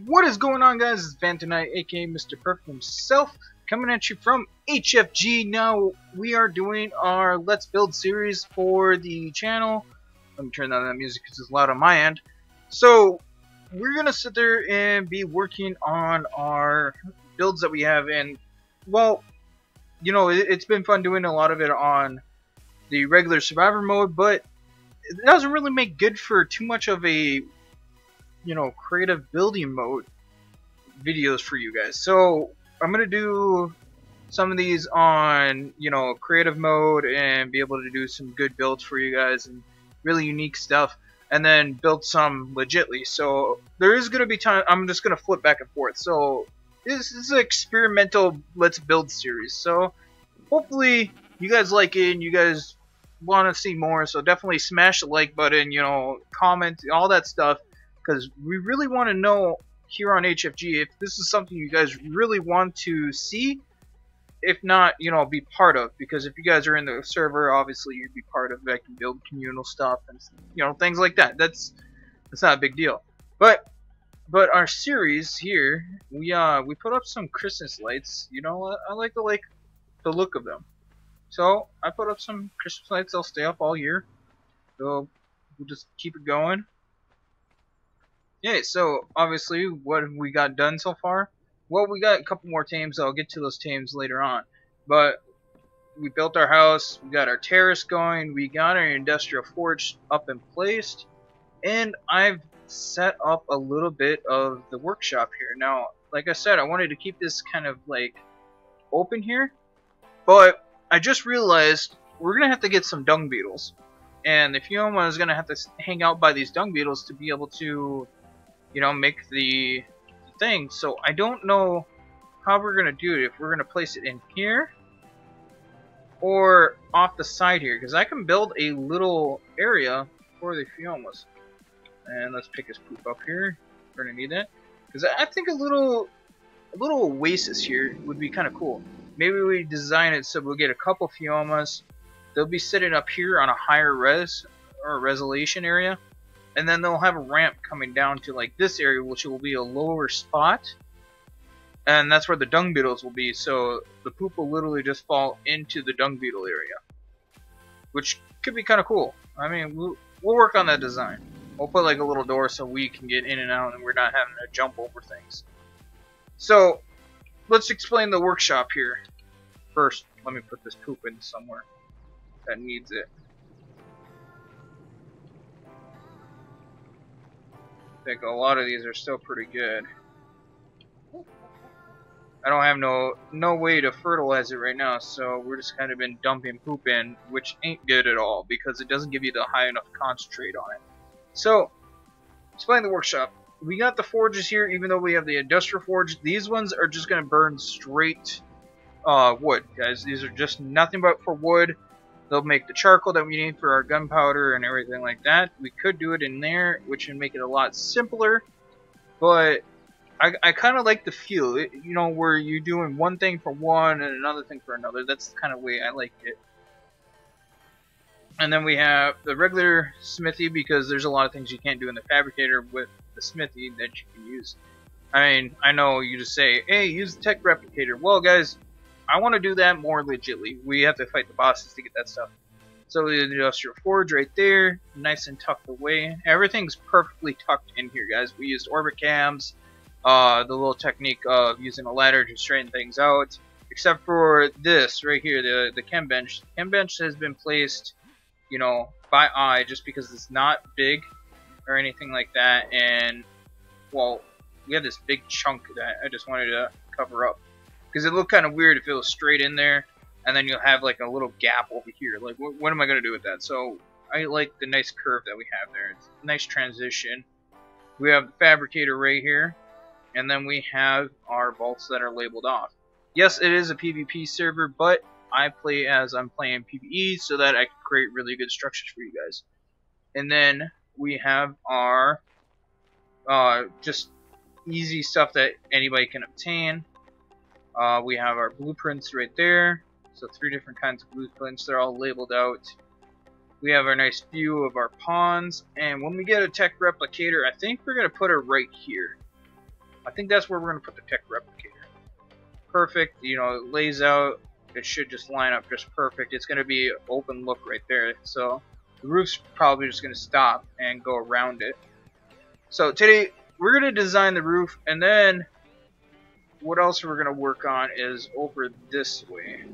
What is going on, guys? It's Van tonight, aka Mr. Perfect himself, coming at you from HFG. Now, we are doing our Let's Build series for the channel. Let me turn down that music because it's loud on my end. So, we're going to sit there and be working on our builds that we have. And, well, you know, it's been fun doing a lot of it on the regular Survivor mode, but it doesn't really make good for too much of a creative building mode videos for you guys. So I'm gonna do some of these on creative mode and be able to do some good builds for you guys and really unique stuff, and then build some legitly. So there is gonna be time I'm just gonna flip back and forth. So this is an experimental Let's Build series. So hopefully you guys like it and you guys want to see more. So definitely smash the like button, comment, all that stuff. Because we really want to know here on HFG if this is something you guys really want to see. If not, be part of. Because if you guys are in the server, obviously you'd be part of it. I can build communal stuff and things like that. That's not a big deal. But our series here, we put up some Christmas lights. I like the look of them. So I put up some Christmas lights. They'll stay up all year. So we'll just keep it going. Yeah, so obviously, what have we got done so far? Well, we got a couple more tames. I'll get to those tames later on. But we built our house, we got our terrace going, we got our industrial forge up and placed, and I've set up a little bit of the workshop here. Now, like I said, I wanted to keep this kind of like open here, but I just realized we're gonna have to get some dung beetles, and the Fioma is gonna have to hang out by these dung beetles to be able to make the thing. So I don't know how we're gonna do it, if we're gonna place it in here or off the side here, because I can build a little area for the Fiomas. And let's pick his poop up here. We're gonna need that because I think a little oasis here would be kind of cool. Maybe we design it so we'll get a couple Fiomas. They'll be sitting up here on a higher resolution area. And then they'll have a ramp coming down to like this area, which will be a lower spot. And that's where the dung beetles will be. So the poop will literally just fall into the dung beetle area, which could be kind of cool. I mean, we'll work on that design. We'll put like a little door so we can get in and out and we're not having to jump over things. So let's explain the workshop here. First, let me put this poop in somewhere that needs it. I think a lot of these are still pretty good. I don't have no way to fertilize it right now, so we're just kind of been dumping poop in, which ain't good at all because it doesn't give you the high enough concentrate on it. So, explain the workshop. We got the forges here, even though we have the industrial forge. These ones are just going to burn straight wood, guys. These are just nothing but for wood. They'll make the charcoal that we need for our gunpowder and everything like that. We could do it in there, which would make it a lot simpler. But I kind of like the feel, where you're doing one thing for one and another thing for another. That's the kind of way I like it. And then we have the regular smithy, because there's a lot of things you can't do in the fabricator with the smithy that you can use. I mean, I know you just say, hey, use the tech replicator. Well, guys, I want to do that more legitly. We have to fight the bosses to get that stuff. So the industrial forge right there, nice and tucked away. Everything's perfectly tucked in here, guys. We used orbit cams, the little technique of using a ladder to straighten things out. Except for this right here, the chem bench. The chem bench has been placed, by eye, just because it's not big or anything like that. And well, we have this big chunk that I just wanted to cover up. Because it looked kind of weird if it was straight in there, and then you'll have like a little gap over here. Like, what am I going to do with that? So I like the nice curve that we have there. It's a nice transition. We have the fabricator right here, and then we have our vaults that are labeled off. Yes, it is a PvP server, but I play as I'm playing PvE so that I can create really good structures for you guys. And then we have our just easy stuff that anybody can obtain. We have our blueprints right there. So 3 different kinds of blueprints. They're all labeled out. We have our nice view of our pawns. And when we get a tech replicator, I think we're going to put her right here. I think that's where we're going to put the tech replicator. Perfect, you know, it lays out, it should just line up just perfect. It's going to be an open look right there, so the roof's probably just going to stop and go around it. So today we're going to design the roof, and then what else we're going to work on is over this way.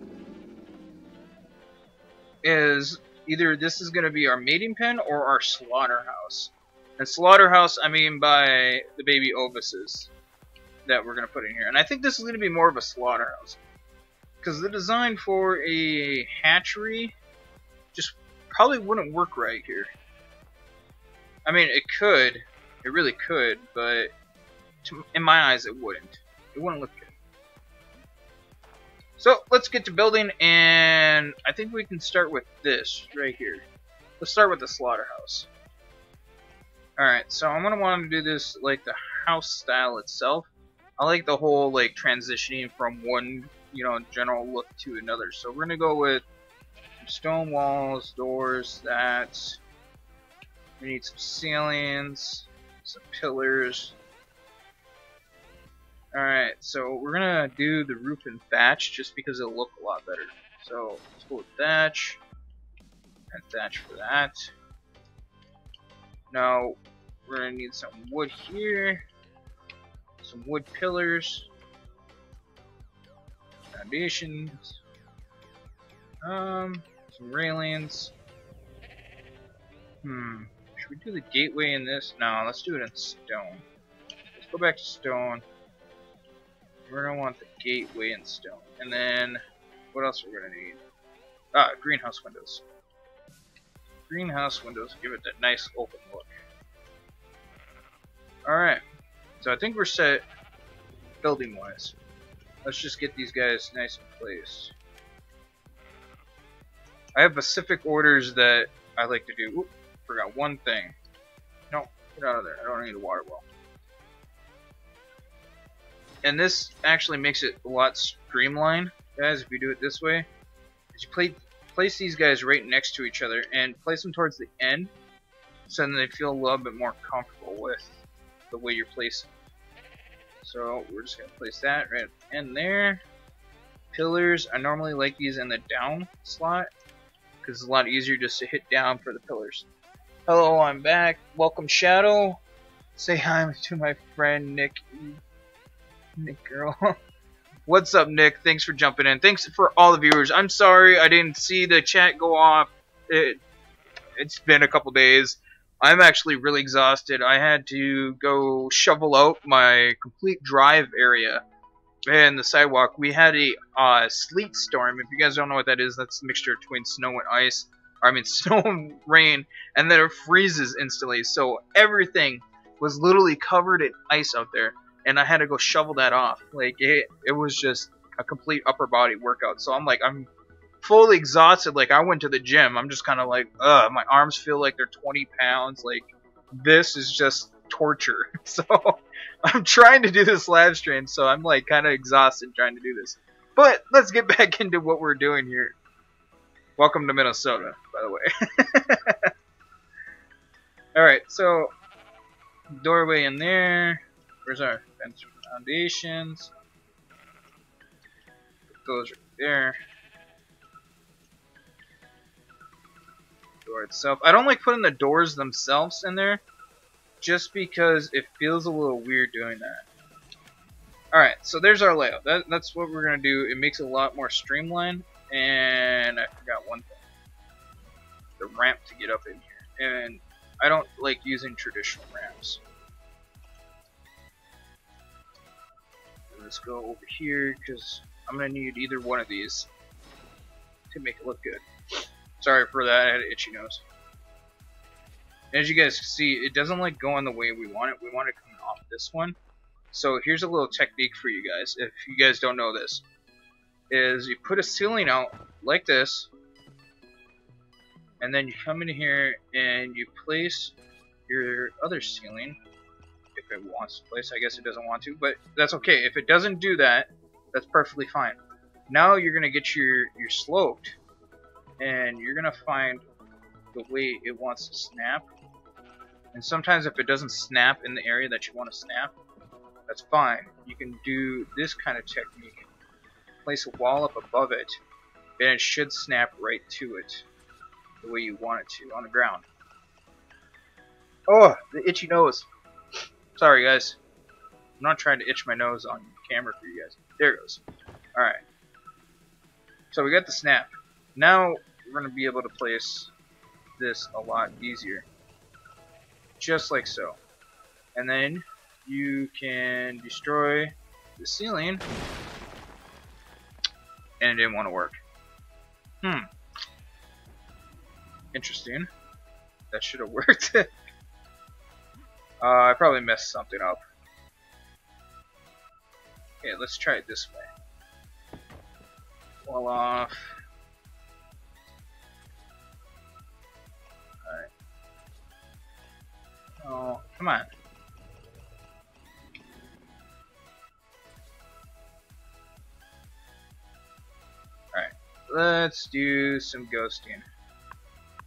Is either this is going to be our mating pen or our slaughterhouse. And slaughterhouse, I mean by the baby ovises that we're going to put in here. And I think this is going to be more of a slaughterhouse, because the design for a hatchery just probably wouldn't work right here. I mean, it could, it really could, but in my eyes it wouldn't. It wouldn't look good. So let's get to building, and I think we can start with this right here. Let's start with the slaughterhouse. Alright, so I'm going to want to do this like the house style itself. I like the whole like transitioning from one, you know, general look to another. So we're going to go with some stone walls, doors, that. We need some ceilings, some pillars. Alright, so we're going to do the roof and thatch just because it'll look a lot better. So let's go with thatch, and thatch for that. Now we're going to need some wood here, some wood pillars, foundations, some railings. Should we do the gateway in this? No, let's do it in stone. Let's go back to stone. We're going to want the gateway in stone. And then, what else are we going to need? Greenhouse windows. Greenhouse windows give it that nice open look. Alright, so I think we're set building wise. Let's just get these guys nice and placed. I have specific orders that I like to do. Oop, forgot one thing. No, get out of there. I don't need a water well. And this actually makes it a lot streamlined, guys, if you do it this way. Is you place these guys right next to each other and place them towards the end, so then they feel a little bit more comfortable with the way you're placing. So we're just going to place that right in there. Pillars, I normally like these in the down slot, because it's a lot easier just to hit down for the pillars. Hello, I'm back. Welcome, Shadow. Say hi to my friend Nick. Nick girl. What's up, Nick? Thanks for jumping in. Thanks for all the viewers. I'm sorry I didn't see the chat go off. It's been a couple days. I'm actually really exhausted. I had to go shovel out my complete drive area and the sidewalk. We had a sleet storm. If you guys don't know what that is, that's a mixture between snow and ice. I mean, snow and rain, and then it freezes instantly. So everything was literally covered in ice out there, and I had to go shovel that off. Like it was just a complete upper body workout. So I'm fully exhausted. Like I went to the gym. I'm just kind of like, my arms feel like they're 20 pounds. Like this is just torture. So I'm trying to do this live stream. So I'm like kind of exhausted trying to do this. But let's get back into what we're doing here. Welcome to Minnesota, by the way. Alright, so doorway in there. Where's our fence foundations? Put those right there. Door itself. I don't like putting the doors themselves in there, just because it feels a little weird doing that. Alright, so there's our layout. That's what we're going to do. It makes it a lot more streamlined. And I forgot one thing. The ramp to get up in here. And I don't like using traditional ramps. Let's go over here, because I'm going to need either one of these to make it look good. Sorry for that, I had an itchy nose. As you guys can see, it doesn't like go in the way we want it. We want it coming off this one. So here's a little technique for you guys, if you guys don't know this. Is you put a ceiling out like this, and then you come in here and you place your other ceiling, if it wants to place. I guess it doesn't want to, but that's okay. If it doesn't do that, that's perfectly fine. Now you're gonna get your sloped, and you're gonna find the way it wants to snap. And sometimes if it doesn't snap in the area that you want to snap, that's fine. You can do this kind of technique. Place a wall up above it, and it should snap right to it the way you want it to on the ground. Oh, the itchy nose. Sorry, guys. I'm not trying to itch my nose on camera for you guys. There it goes. Alright. So we got the snap. Now we're going to be able to place this a lot easier. Just like so. And then you can destroy the ceiling. And it didn't want to work. Interesting. That should have worked. I probably messed something up. Okay, let's try it this way. Wall off. Alright. Oh, come on. Alright, let's do some ghosting.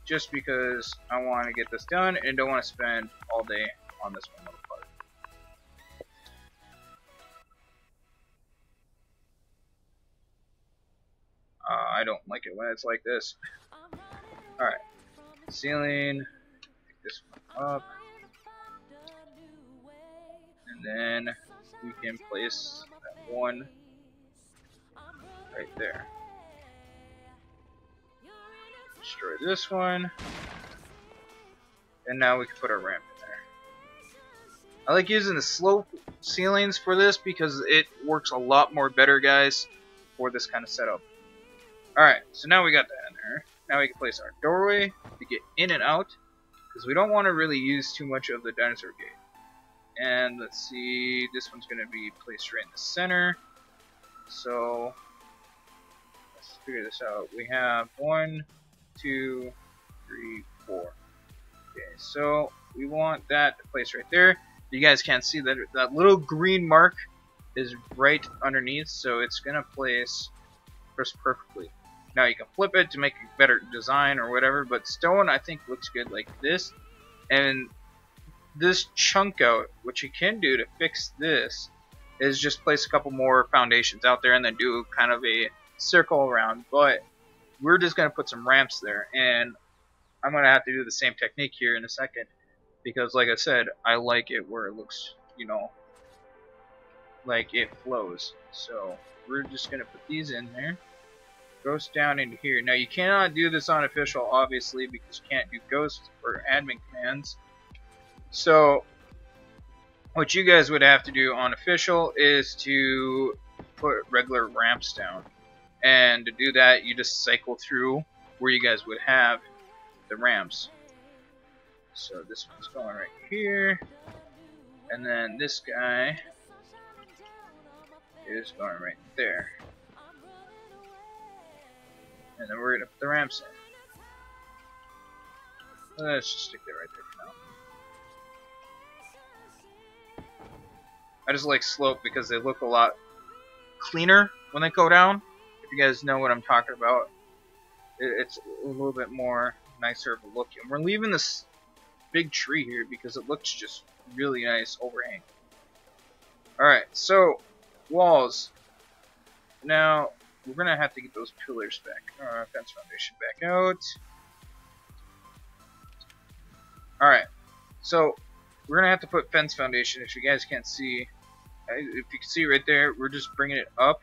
Just because I want to get this done and don't want to spend all day on this one little part. I don't like it when it's like this. Alright, ceiling, pick this one up, and then we can place that one right there. Destroy this one, and now we can put our ramp in there. I like using the slope ceilings for this because it works a lot more better, guys, for this kind of setup. Alright, so now we got that in there. Now we can place our doorway to get in and out, because we don't want to really use too much of the dinosaur gate. And let's see, this one's going to be placed right in the center. So let's figure this out. We have 1, 2, 3, 4. Okay, so we want that to place right there. You guys can't see that that little green mark is right underneath, so it's gonna place just perfectly. Now you can flip it to make a better design or whatever, but stone I think looks good like this. And this chunk out, what you can do to fix this is just place a couple more foundations out there and then do kind of a circle around. But we're just going to put some ramps there, and I'm going to have to do the same technique here in a second, because like I said, I like it where it looks, you know, like it flows. So we're just going to put these in there. Goes down into here. Now you cannot do this on official, obviously, because you can't do ghost or admin commands. So what you guys would have to do on official is to put regular ramps down. And to do that, you just cycle through where you guys would have the ramps. So this one's going right here. And then this guy is going right there. And then we're going to put the ramps in. Let's just stick that right there for now. I just like slope because they look a lot cleaner when they go down. If you guys know what I'm talking about, it's a little bit more nicer of a look. And we're leaving this big tree here because it looks just really nice overhang. Alright, so walls. Now we're gonna have to get those pillars back, fence foundation back out. Alright, so we're gonna have to put fence foundation. If you guys can't see, if you can see right there, we're just bringing it up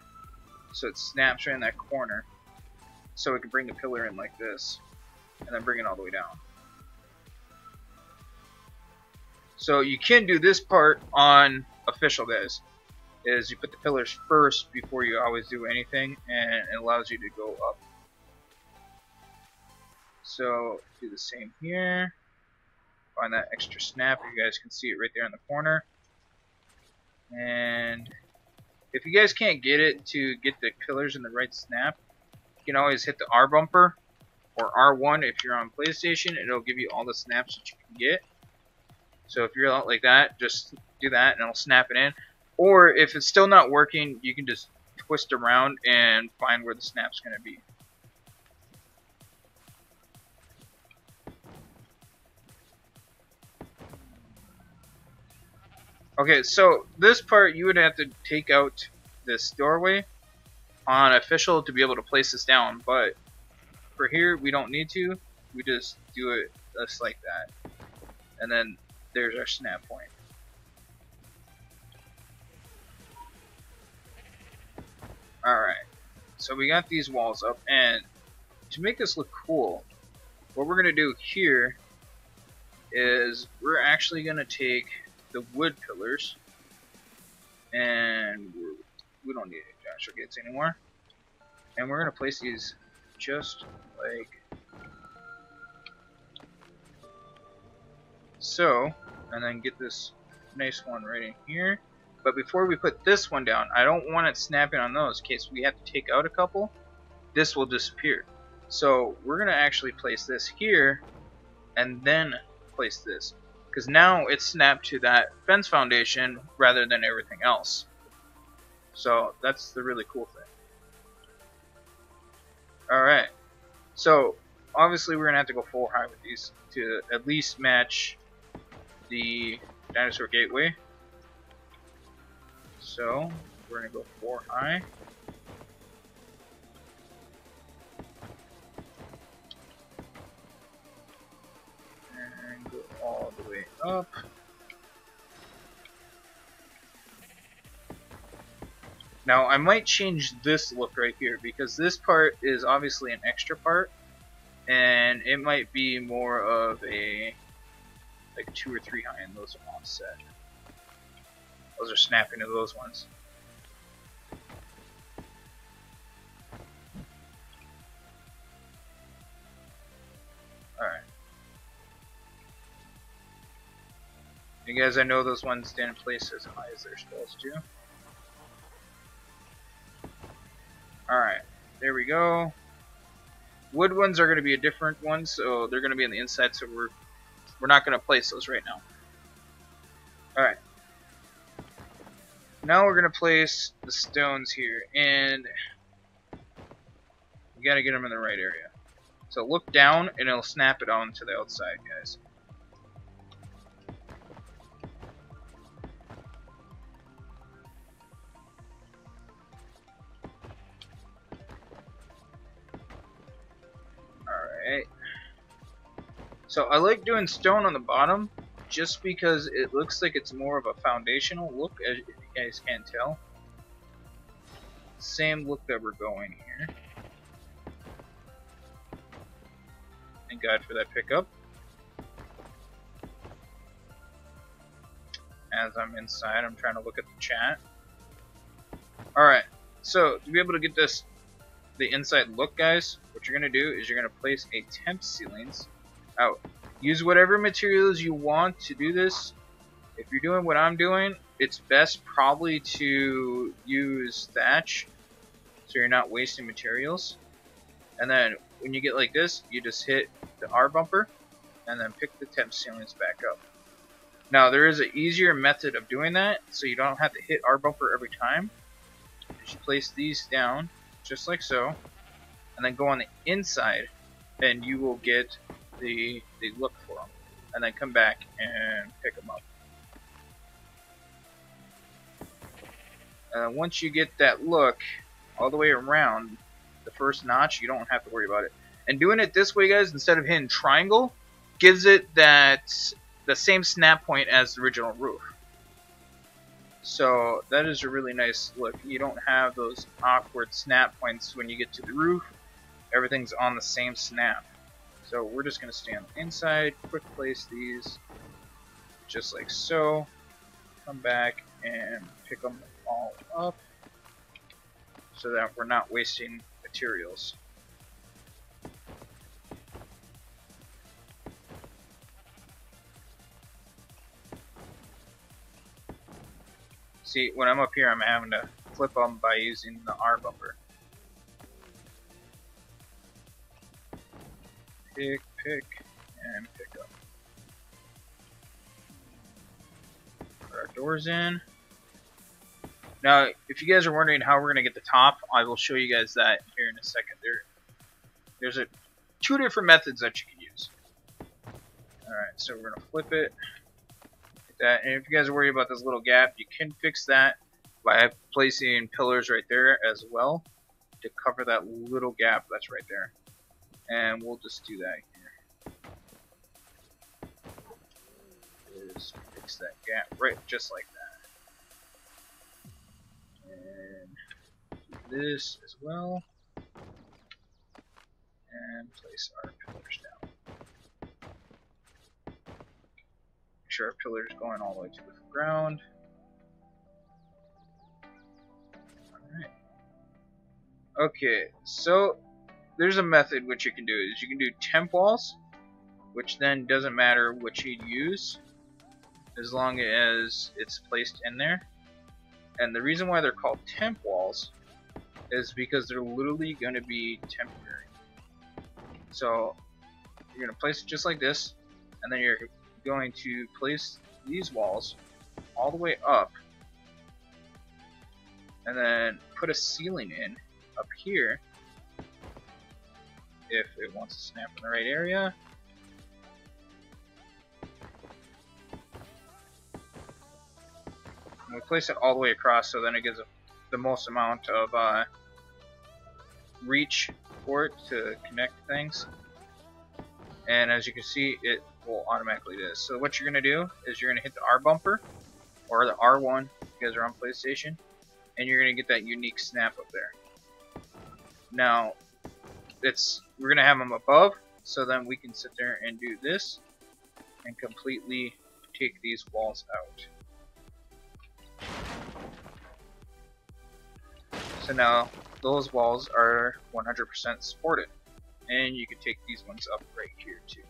so it snaps right in that corner, so we can bring the pillar in like this and then bring it all the way down. So you can do this part on official, guys, is you put the pillars first before you always do anything, and it allows you to go up. So do the same here. Find that extra snap. You guys can see it right there in the corner. And if you guys can't get it to get the pillars in the right snap, you can always hit the R bumper or R1 if you're on PlayStation. It'll give you all the snaps that you can get. So if you're out like that, just do that and it'll snap it in. Or if it's still not working, you can just twist around and find where the snap's going to be. Okay, so this part you would have to take out this doorway on official to be able to place this down, but for here we don't need to. We just do it just like that. And then there's our snap point. Alright, so we got these walls up, and to make this look cool, what we're going to do here is we're actually going to take the wood pillars, and we don't need Joshua gates anymore, and we're going to place these just like so, and then get this nice one right in here. But before we put this one down, I don't want it snapping on those in case we have to take out a couple. This will disappear. So we're going to actually place this here and then place this, because now it's snapped to that fence foundation rather than everything else. So that's the really cool thing. Alright, so obviously we're going to have to go full high with these to at least match the dinosaur gateway. So we're going to go 4 high. And go all the way up. Now I might change this look right here because this part is obviously an extra part, and it might be more of a like 2 or 3 high, and those are offset. Those are snapping to those ones. Alright. You guys, I know those ones didn't place as high as they're supposed to. Alright, there we go. Wood ones are going to be a different one, so they're going to be on the inside, so we're not going to place those right now. Alright. Now we're going to place the stones here, and we got to get them in the right area. So look down, and it'll snap it on to the outside, guys. Alright. So I like doing stone on the bottom just because it looks like it's more of a foundational look, as if you guys can't tell. Same look that we're going here. Thank God for that pickup. As I'm inside, I'm trying to look at the chat. Alright, so to be able to get this, the inside look, guys, what you're going to do is you're going to place a temp ceilings out. Use whatever materials you want to do this. If you're doing what I'm doing, it's best probably to use thatch so you're not wasting materials. And then when you get like this, you just hit the R bumper and then pick the temp ceilings back up. Now there is an easier method of doing that, so you don't have to hit R bumper every time. You place these down just like so, and then go on the inside, and you will get the look for them, and then come back and pick them up. Once you get that look all the way around the first notch, you don't have to worry about it. And doing it this way, guys, instead of hitting triangle, gives it the same snap point as the original roof. So that is a really nice look. You don't have those awkward snap points when you get to the roof. Everything's on the same snap. So we're just going to stay on the inside, quick place these, just like so. Come back and pick them all up so that we're not wasting materials. See, when I'm up here, I'm having to flip them by using the R bumper. Pick, and pick up. Put our doors in. Now, if you guys are wondering how we're going to get the top, I will show you guys that here in a second. There's two different methods that you can use. Alright, so we're going to flip it. that. And if you guys are worried about this little gap, you can fix that by placing pillars right there as well to cover that little gap that's right there. And we'll just do that here. Just fix that gap right just like that. And do this as well. And place our pillars down. Make sure our pillars going all the way to the ground. Alright. Okay, so there's a method which you can do is you can do temp walls, which then doesn't matter what you use as long as it's placed in there. And the reason why they're called temp walls is because they're literally going to be temporary. So you're going to place it just like this, and then you're going to place these walls all the way up, and then put a ceiling in up here if it wants to snap in the right area. And we place it all the way across, so then it gives the most amount of reach for it to connect things. And as you can see, it will automatically do this. So what you're going to do is you're going to hit the R bumper, or the R1 if you guys are on PlayStation, and you're going to get that unique snap up there. Now, we're going to have them above, so then we can sit there and do this and completely take these walls out. So now those walls are 100% supported, and you can take these ones up right here too.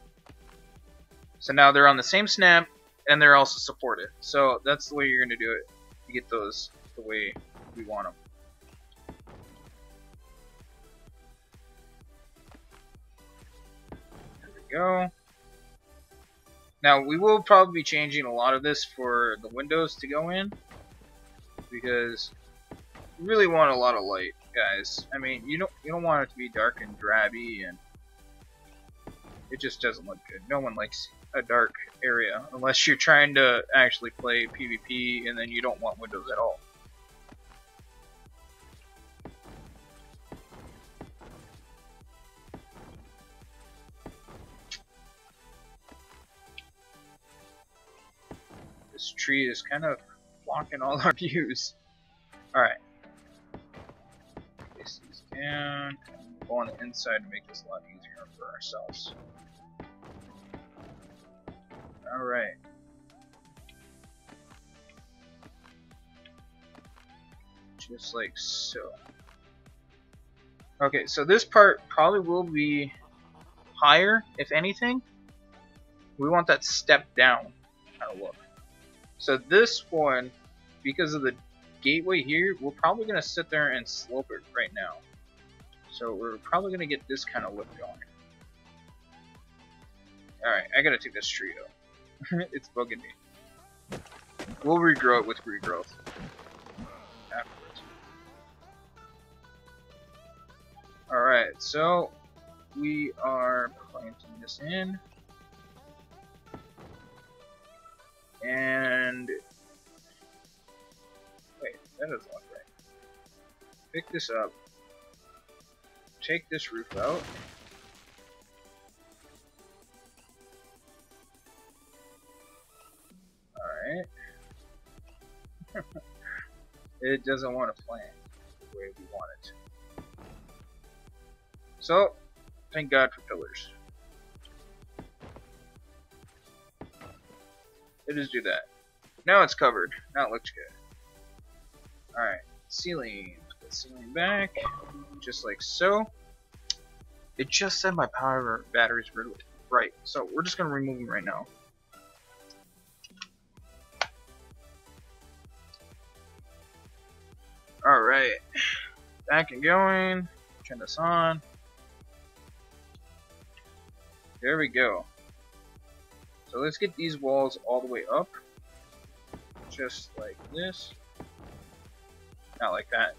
So now they're on the same snap, and they're also supported. So that's the way you're going to do it to get those the way we want them. There we go. Now we will probably be changing a lot of this for the windows to go in, because you really want a lot of light, guys. I mean, you don't want it to be dark and drabby, and it just doesn't look good. No one likes a dark area unless you're trying to actually play PvP, and then you don't want windows at all. This tree is kind of blocking all our views. Alright. Place these down. Go on the inside to make this a lot easier for ourselves. Alright. Just like so. Okay, so this part probably will be higher, if anything. We want that step down kind of look. So this one, because of the gateway here, we're probably going to sit there and slope it right now. So we're probably going to get this kind of look going. Alright, I gotta take this tree out. It's bugging me. We'll regrow it with regrowth afterwards. Alright, so we are planting this in. And wait, that doesn't look right. Pick this up. Take this roof out. Alright. It doesn't want to plant the way we want it. So, thank God for pillars. It just do that. Now it's covered. Now it looks good. Alright, ceiling. Put the ceiling back, just like so. It just said my power batteries were right, so we're just gonna remove them right now. Alright, back and going. Turn this on. There we go. So let's get these walls all the way up, just like this. Not like that.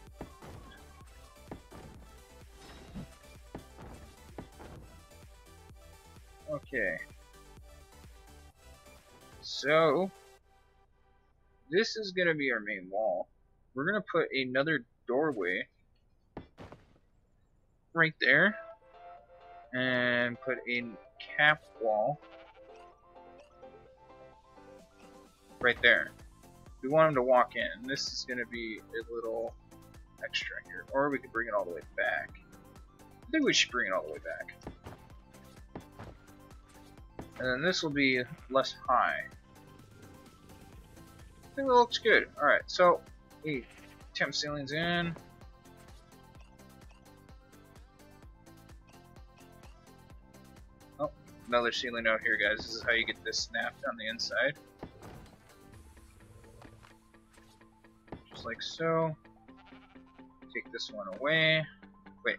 Okay. So this is gonna be our main wall. We're gonna put another doorway right there, and put a cap wall right there. We want him to walk in. This is gonna be a little extra here, or we could bring it all the way back. I think we should bring it all the way back. And then this will be less high. I think it looks good. Alright, so, hey, temp ceilings in. Oh, another ceiling out here, guys. This is how you get this snapped on the inside. Just like so. Take this one away. Wait,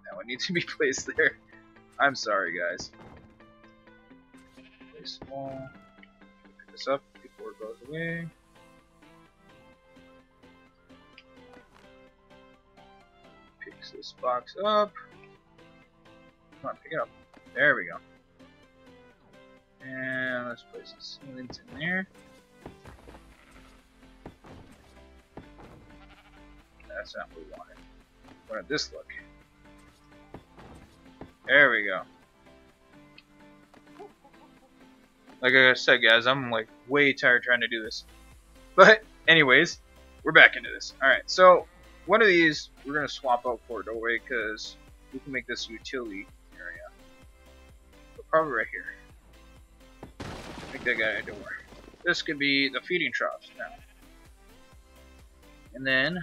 that one needs to be placed there. I'm sorry, guys. Place wall. Pick this up before it goes away. Picks this box up. Come on, pick it up. There we go. And let's place the ceilings in there. That's not what we wanted. What did this look? There we go. Like I said, guys, I'm like way tired trying to do this. But anyways, we're back into this. Alright, so one of these we're going to swap out for a doorway because we can make this utility area. But probably right here. Make that guy a door. This could be the feeding troughs now. And then,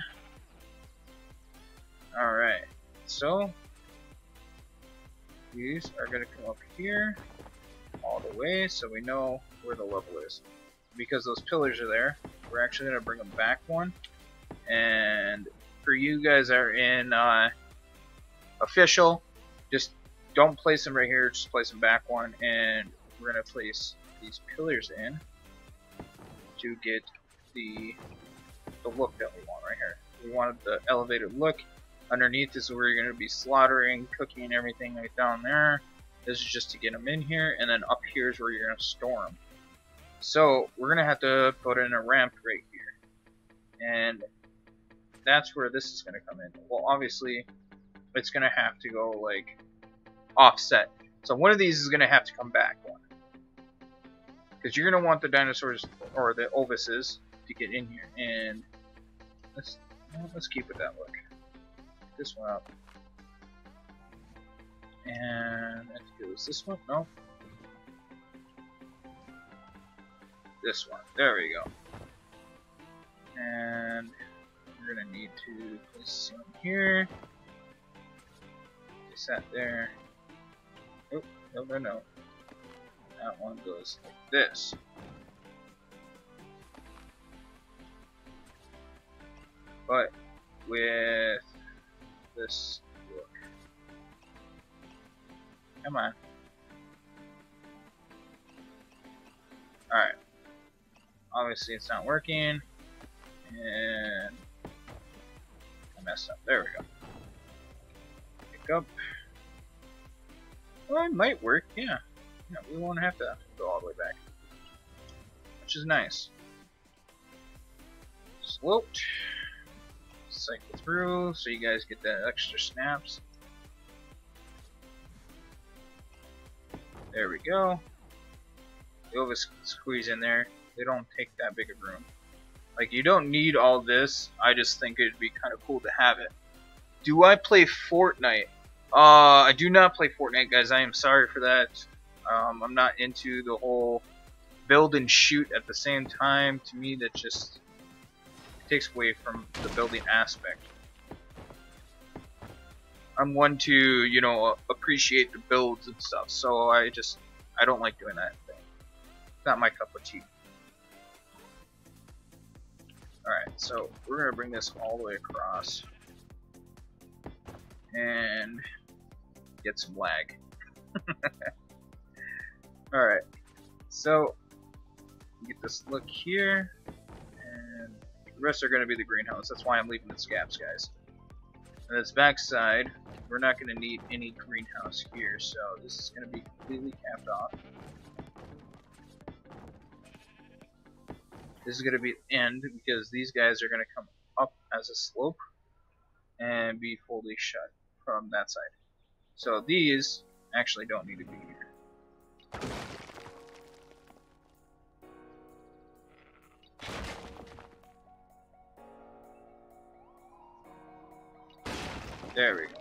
alright, so these are going to come up here all the way so we know where the level is. Because those pillars are there, we're actually going to bring them back one. And for you guys that are in official, just don't place them right here, just place them back one. And we're going to place these pillars in to get the look that we want right here. We wanted the elevated look. Underneath is where you're going to be slaughtering, cooking, everything right down there. This is just to get them in here, and then up here is where you're going to store them. So we're going to have to put in a ramp right here, and that's where this is going to come in. Well, obviously, it's going to have to go like offset. So one of these is going to have to come back one, because you're going to want the dinosaurs or the Ovises to get in here, and let's keep it that look. This one up. And I think it was this one? No. This one. There we go. And we're gonna need to place some here. Place that there. Oh, no. That one goes like this. But with this look. Come on. Alright. Obviously it's not working. And I messed up. There we go. Pick up. Well, it might work, yeah. We won't have to go all the way back. Which is nice. Sloped. Cycle through so you guys get that extra snaps. There we go. The Ovis squeeze in there. They don't take that big of room. Like, you don't need all this. I just think it'd be kind of cool to have it. Do I play Fortnite? I do not play Fortnite, guys. I am sorry for that. I'm not into the whole build and shoot at the same time. To me, that just takes away from the building aspect. I'm one to, appreciate the builds and stuff, so I don't like doing that thing. It's not my cup of tea. Alright, so we're gonna bring this all the way across and get some lag. Alright, so get this look here, and the rest are going to be the greenhouse. That's why I'm leaving the scabs, guys. And this back side, we're not going to need any greenhouse here, so this is going to be completely capped off. This is going to be the end because these guys are going to come up as a slope and be fully shut from that side. So these actually don't need to be here. There we go.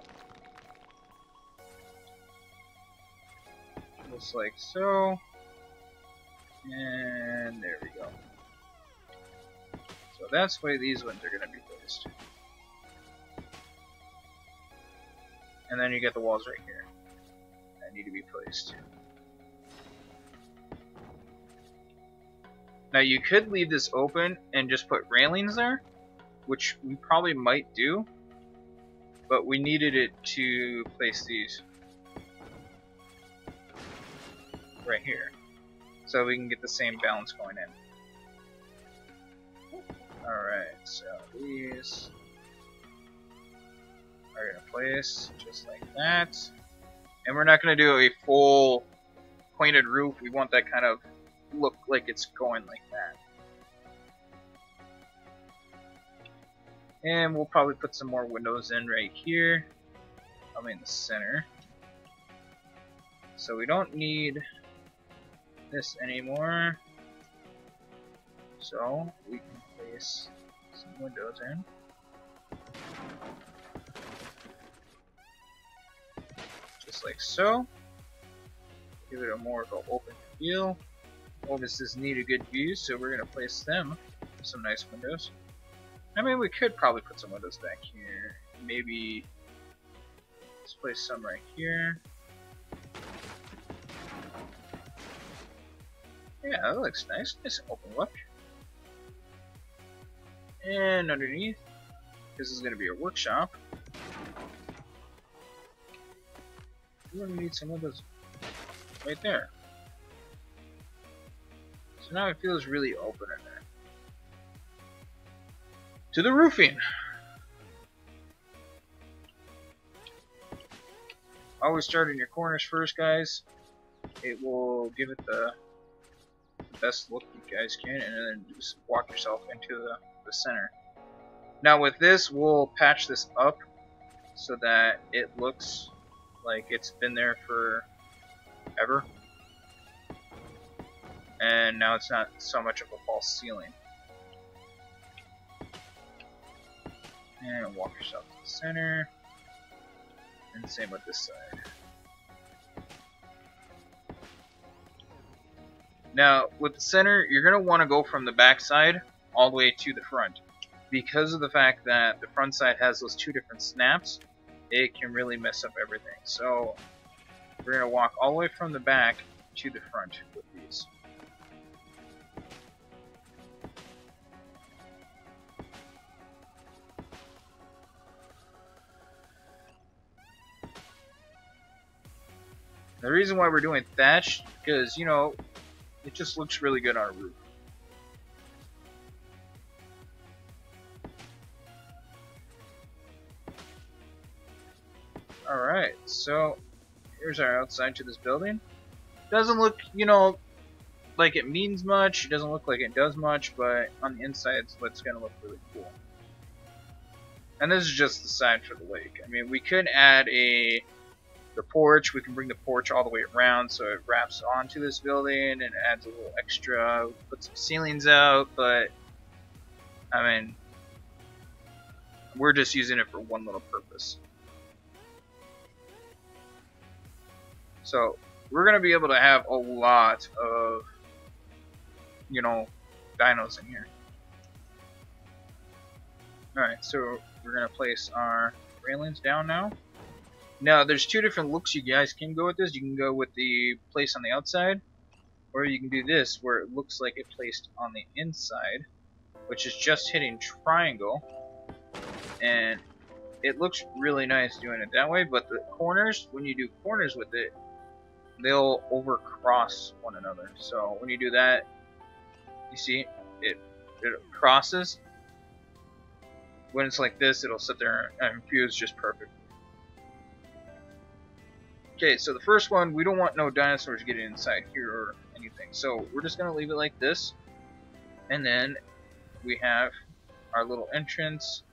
Just like so. And there we go. So that's the way these ones are going to be placed. And then you get the walls right here that need to be placed. Now you could leave this open and just put railings there, which we probably might do, but we needed it to place these right here so we can get the same balance going in. Alright, so these are going to place just like that. And we're not going to do a full pointed roof. We want that kind of look like it's going like that. And we'll probably put some more windows in right here. Probably in the center. So we don't need this anymore. So we can place some windows in. Just like so. Give it a more of an open feel. This need a good view, so we're going to place them with some nice windows. I mean, we could probably put some windows back here. Maybe let's place some right here. Yeah, that looks nice. Nice open look. And underneath, this is going to be a workshop. We're going to need some windows right there. So now it feels really open in there. To the roofing. Always start in your corners first, guys. It will give it the best look you guys can, and then just walk yourself into the center. Now with this, we'll patch this up so that it looks like it's been there for ever. And now it's not so much of a false ceiling. And walk yourself to the center. And same with this side. Now, with the center, you're going to want to go from the back side all the way to the front. Because of the fact that the front side has those two different snaps, it can really mess up everything. So, we're going to walk all the way from the back to the front with these. The reason why we're doing thatch, because, you know, it just looks really good on a roof. Alright, so here's our outside to this building. Doesn't look, you know, like it means much. It doesn't look like it does much, but on the inside it's what's going to look really cool. And this is just the side for the lake. I mean, we could add the porch. We can bring the porch all the way around so it wraps onto this building and adds a little extra. Put some ceilings out, but I mean, we're just using it for one little purpose. So we're going to be able to have a lot of, you know, dinos in here. Alright, so we're going to place our railings down now. Now, there's two different looks you guys can go with this. You can go with the place on the outside, or you can do this where it looks like it placed on the inside, which is just hitting triangle. And it looks really nice doing it that way, but the corners, when you do corners with it, they'll overcross one another. So when you do that, you see it crosses. When it's like this, it'll sit there and fuse just perfect. Okay, so the first one, we don't want no dinosaurs getting inside here or anything. So we're just going to leave it like this. And then we have our little entrance.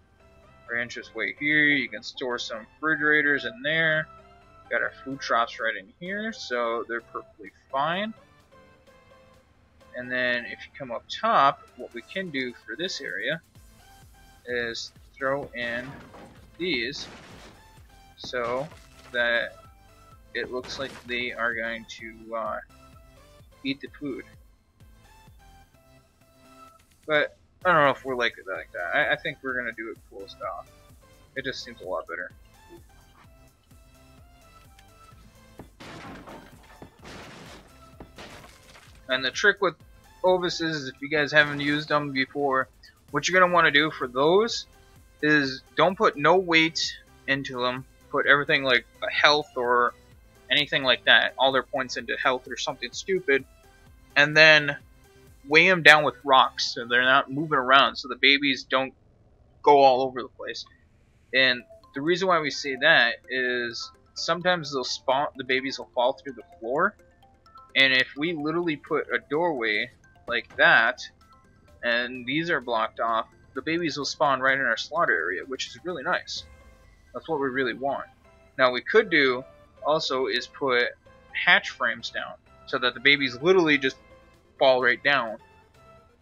Our entranceway here. You can store some refrigerators in there. Got our food shops right in here, so they're perfectly fine. And then if you come up top, what we can do for this area is throw in these so that it looks like they are going to eat the food. But I don't know if we're like that. I think we're gonna do it closed off. It just seems a lot better. And the trick with Ovises is, if you guys haven't used them before, what you're gonna want to do for those is don't put no weight into them. Put everything like a health or anything like that. All their points into health or something stupid, and then weigh them down with rocks so they're not moving around, so the babies don't go all over the place. And the reason why we say that is sometimes they'll spawn, the babies will fall through the floor, and if we literally put a doorway like that and these are blocked off, the babies will spawn right in our slaughter area, which is really nice. That's what we really want. Now we could do also is put hatch frames down so that the babies literally just fall right down,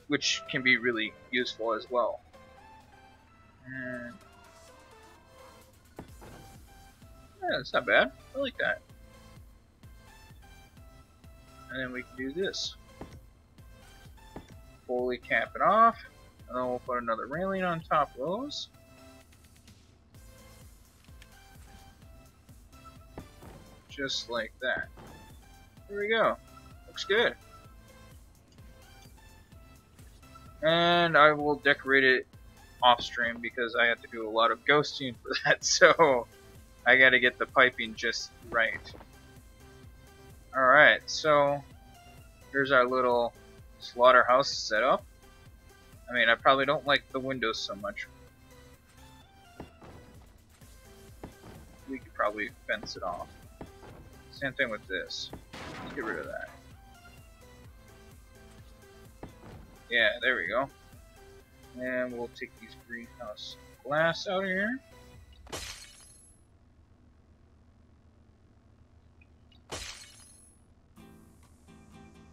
which can be really useful as well. And yeah, that's not bad. I like that. And then we can do this. Fully cap it off. And then we'll put another railing on top of those. Just like that. There we go. Looks good. And I will decorate it off stream because I have to do a lot of ghosting for that, so I gotta get the piping just right. Alright, so here's our little slaughterhouse set up. I mean, I probably don't like the windows so much. We could probably fence it off. Same thing with this. Let's get rid of that. Yeah, there we go. And we'll take these greenhouse glass out of here.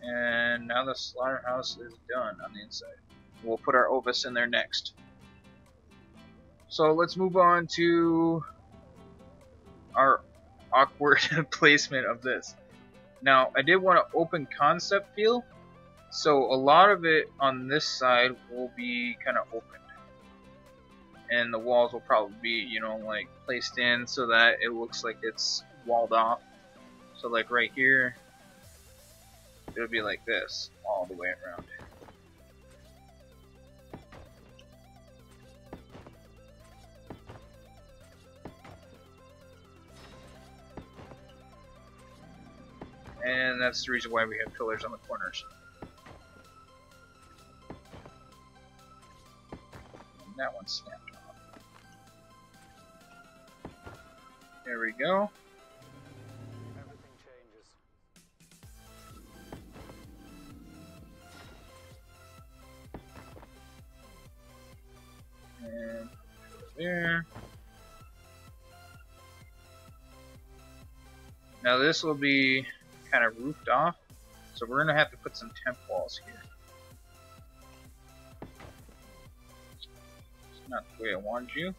And now the slaughterhouse is done on the inside. We'll put our Ovis in there next. So let's move on to our awkward placement of this. Now, I did want an open concept feel, so a lot of it on this side will be kind of opened. And the walls will probably be, you know, like placed in so that it looks like it's walled off. So like right here, it'll be like this all the way around it. And that's the reason why we have pillars on the corners. And that one's snapped off. There we go. Everything changes. And there. Now this will be kind of roofed off, so we're gonna have to put some temp walls here. It's not the way I wanted you.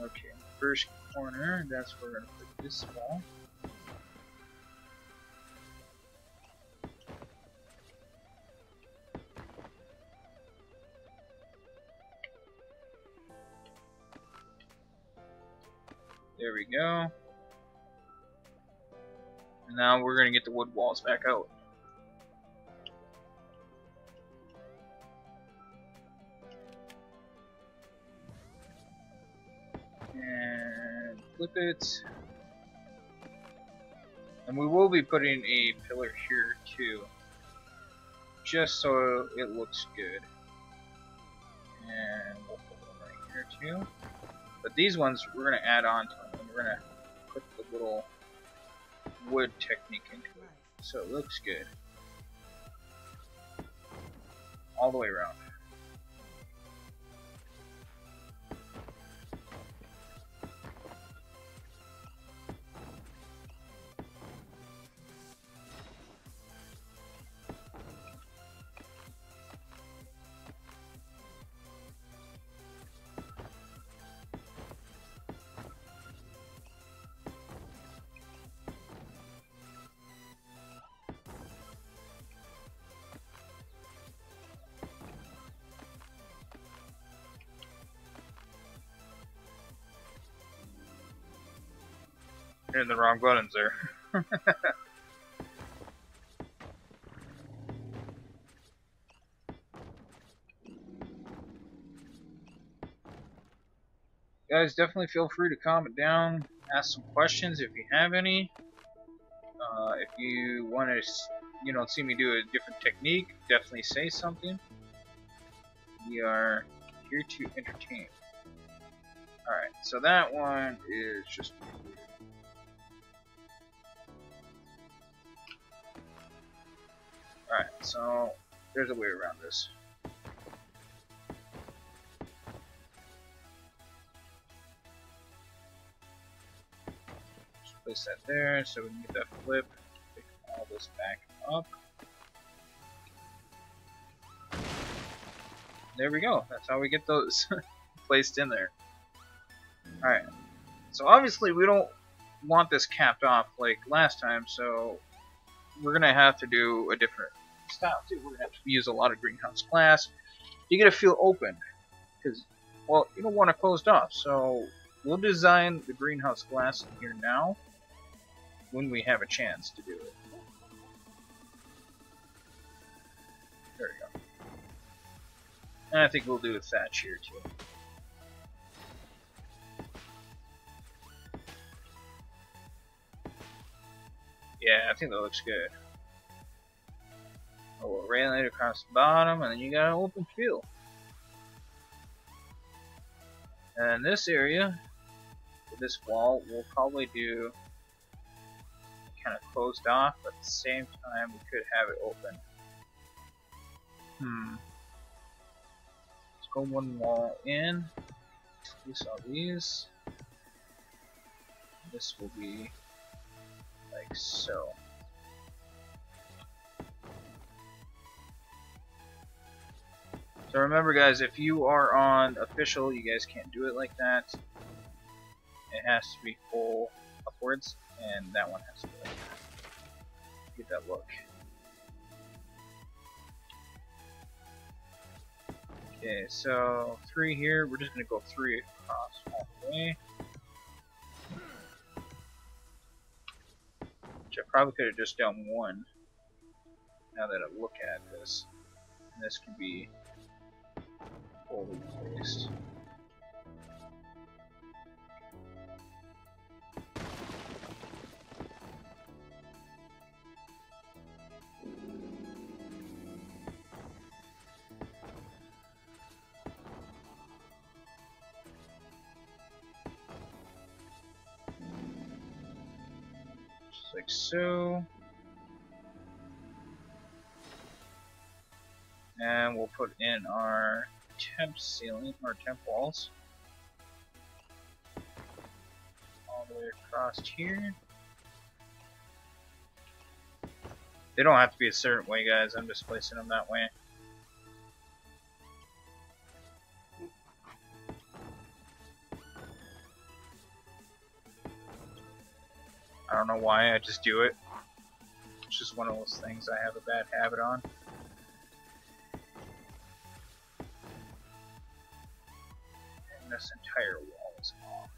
Okay, first corner, that's where we're gonna put this wall. There we go. And now we're going to get the wood walls back out. And flip it. And we will be putting a pillar here too. just so it looks good. And we'll put one right here too. But these ones we're going to add on to them. We're going to put the little wood technique into it so it looks good all the way around. Hitting the wrong buttons there. Guys, definitely feel free to comment down, ask some questions if you have any. If you want to, see me do a different technique, definitely say something. We are here to entertain. Alright, so that one is just weird. Alright, so there's a way around this. Just place that there so we can get that flip. Pick all this back up. There we go. That's how we get those placed in there. Alright, so obviously we don't want this capped off like last time, so we're going to have to do a different style too. We're going to have to use a lot of greenhouse glass. You got to feel open, because, well, you don't want it closed off, so we'll design the greenhouse glass in here now when we have a chance to do it. There we go. And I think we'll do a thatch here too. Yeah, I think that looks good. A little railing across the bottom, and then you got an open field. And this area, with this wall, we'll probably do kind of closed off, but at the same time we could have it open. Let's go one wall in. We saw these. This will be like so. So remember guys, if you are on official, you guys can't do it like that. It has to be full upwards, and that one has to be like that. Get that look. Okay, so 3 here, we're just going to go 3 across all the way. Which I probably could have just done 1, now that I look at this. And this can be fully placed. Just like so. And we'll put in our temp ceiling, or temp walls, all the way across here. They don't have to be a certain way, guys. I'm just placing them that way. I don't know why, I just do it. It's just one of those things I have a bad habit on. This entire wall is off.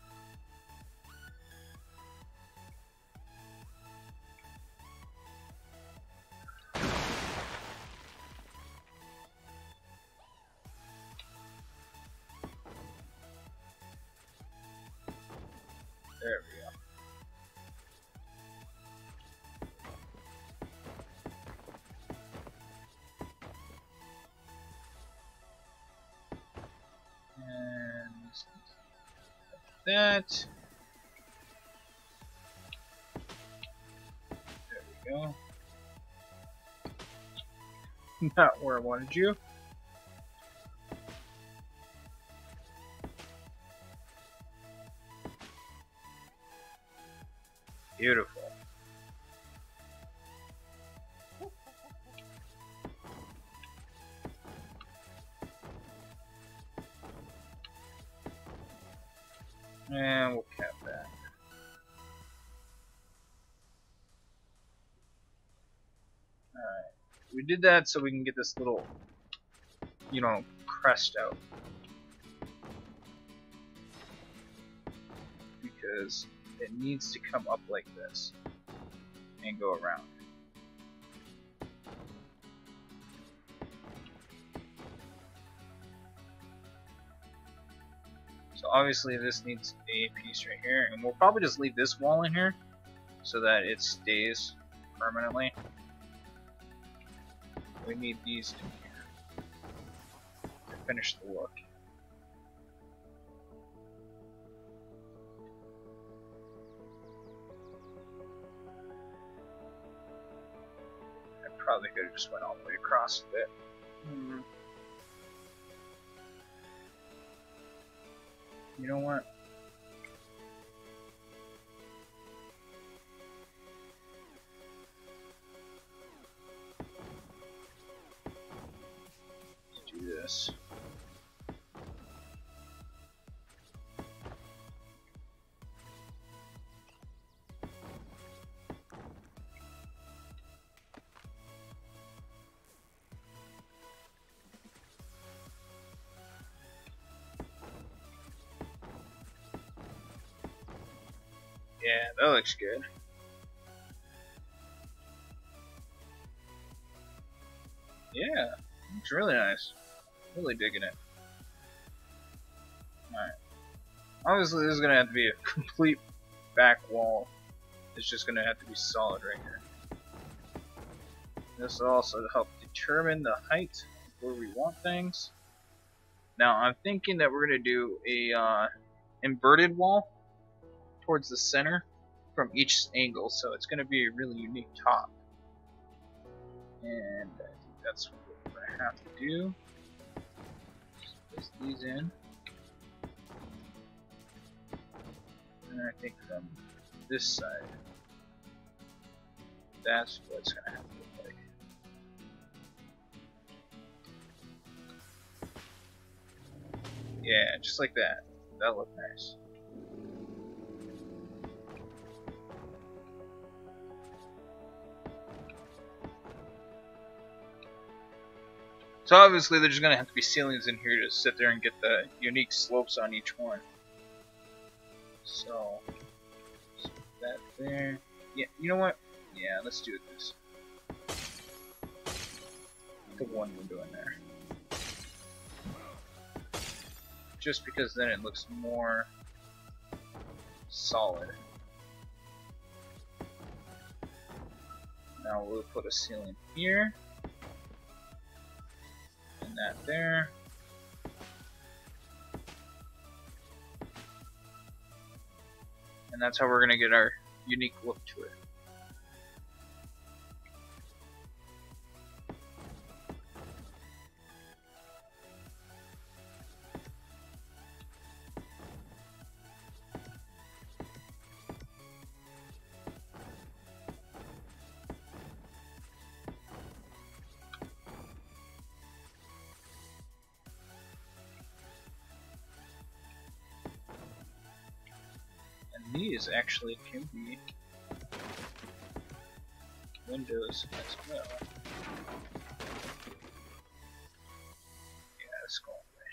There we go. that. There we go. Not where I wanted you. Beautiful. And we'll cap that. Alright. We did that so we can get this little, you know, crest out. Because it needs to come up like this and go around. So obviously this needs a piece right here, and we'll probably just leave this wall in here so that it stays permanently. We need these in here to finish the look. I probably could have just went all the way across a bit. You know what? Let's do this. Yeah, that looks good. Yeah, looks really nice. Really digging it. Alright. Obviously this is gonna have to be a complete back wall. It's just gonna have to be solid right here. This will also help determine the height where we want things. Now I'm thinking that we're gonna do a inverted wall towards the center from each angle, so it's going to be a really unique top. And I think that's what we're going to have to do. Just place these in. And I think from this side, that's what it's going to have to look like. Yeah, just like that. That'll look nice. So obviously there's going to have to be ceilings in here to sit there and get the unique slopes on each one. So, that there. Yeah, you know what? Yeah, let's do this. The one window in there. Just because then it looks more solid. Now we'll put a ceiling here. That there. And that's how we're going to get our unique look to it. These actually can be windows as well. Yeah, let's go away.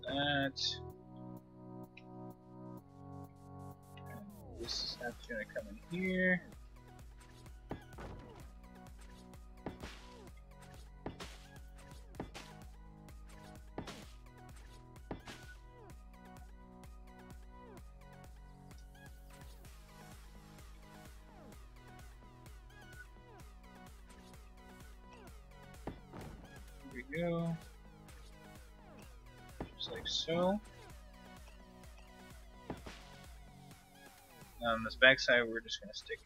That. This is going to come in here. like so. On this back side, we're just going to stick a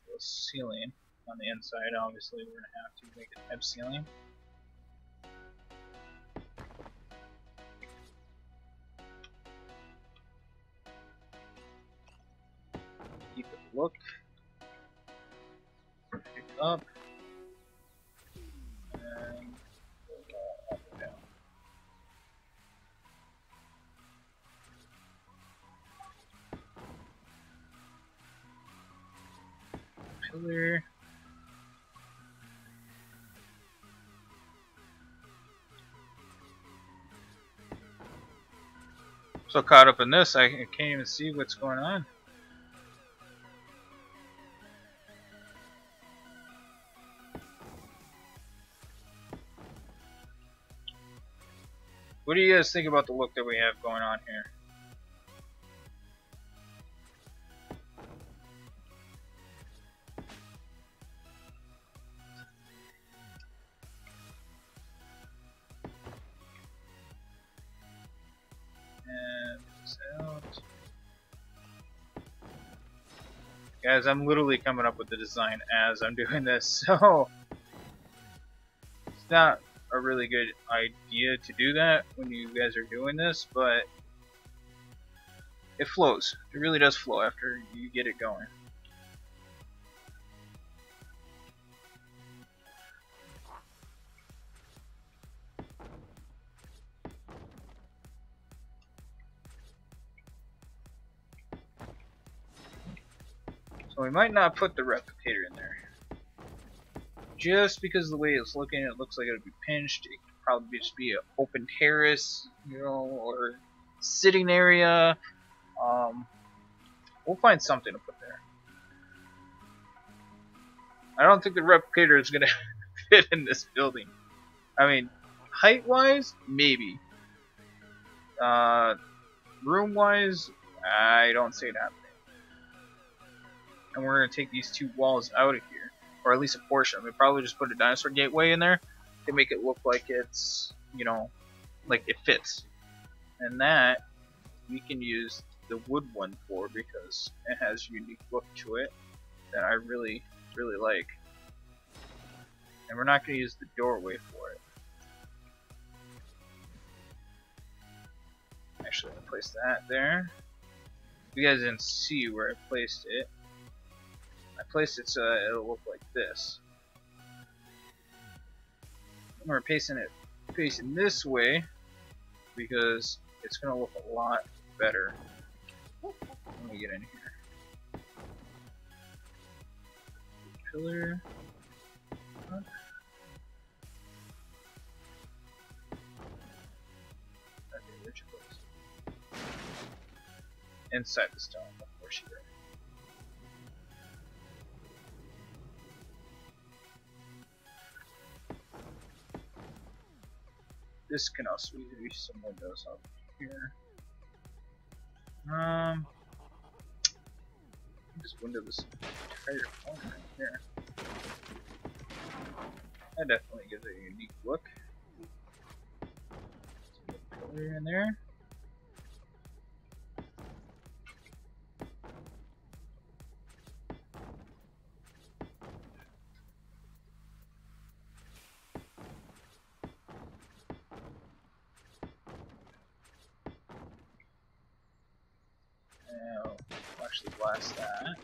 little ceiling on the inside. Obviously, we're going to have to make a type ceiling. Keep it look. Pick up. And go up and down. Pillar. So caught up in this, I can't even see what's going on. What do you guys think about the look that we have going on here? And this out. Guys, I'm literally coming up with the design as I'm doing this, so it's not a really good idea to do that when you guys are doing this, but it flows. It really does flow after you get it going. So we might not put the replicator in there. Just because of the way it's looking, it looks like it would be pinched. It could probably just be an open terrace, you know, or sitting area. We'll find something to put there. I don't think the replicator is gonna fit in this building. I mean, height-wise, maybe. Room-wise, I don't see it happening. And we're gonna take these two walls out of here. Or at least a portion. We probably just put a dinosaur gateway in there to make it look like it's, you know, like it fits. And that we can use the wood one for because it has a unique look to it that I really, really like. And we're not going to use the doorway for it. Actually, I'm going to place that there. You guys didn't see where I placed it. I placed it so it'll look like this. And we're facing this way because it's going to look a lot better when we get in here. Pillar. Okay, where'd you place it? Inside the stone, of course you did. This can also be some windows up here. Just window this entire corner right here. That definitely gives it a unique look. Put a pillar in there. Now, we'll actually blast that.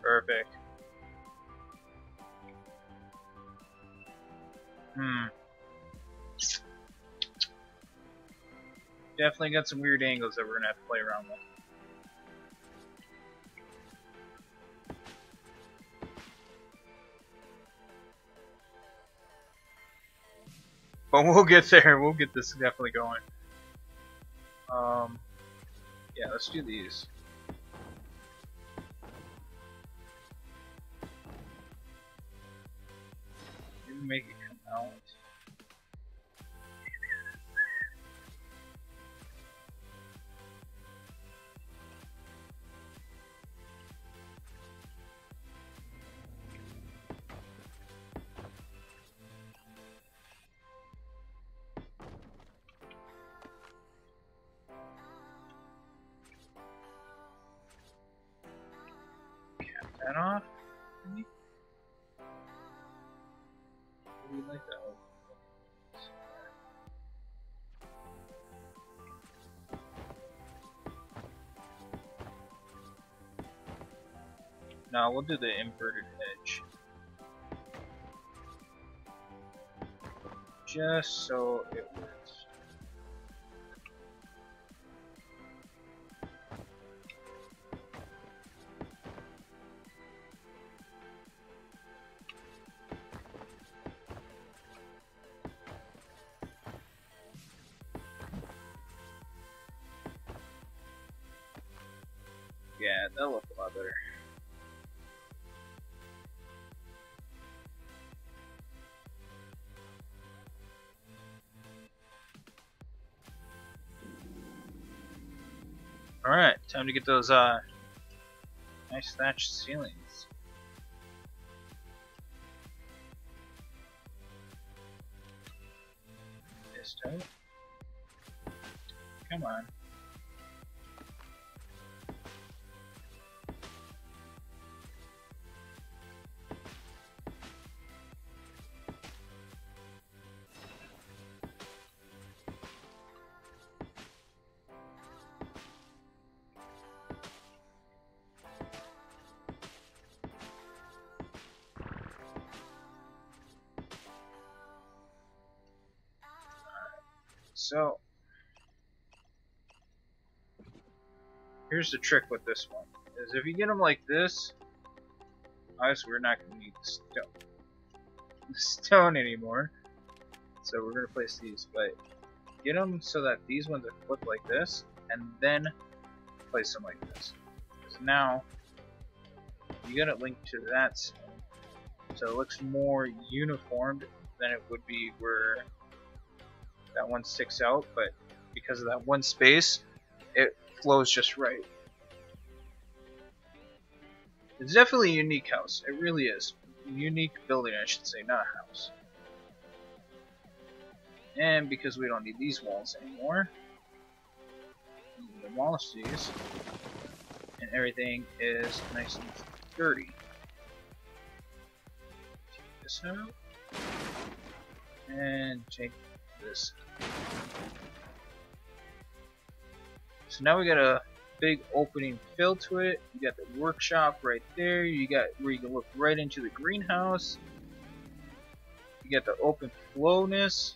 Perfect. Definitely got some weird angles that we're gonna have to play around with. But we'll get there. We'll get this definitely going. Yeah, let's do these. Maybe make it come out. Cap that off. Maybe? Maybe like that. No, we'll do the inverted edge. Just so it works. Yeah, that'll look a lot better. Alright, time to get those nice thatched ceilings. This tight. Come on. So, here's the trick with this one, is if you get them like this, obviously we're not going to need the stone anymore, so we're going to place these, but get them so that these ones are flipped like this, and then place them like this. So now, you got it linked to that stone, so it looks more uniformed than it would be where that one sticks out, but because of that one space, it flows just right. It's definitely a unique house. It really is. Unique building, I should say, not a house. And because we don't need these walls anymore, we can demolish these, and everything is nice and sturdy. Take this out, and take this. So now we got a big opening fill to it. You got the workshop right there. You got where you can look right into the greenhouse. You got the open flowness.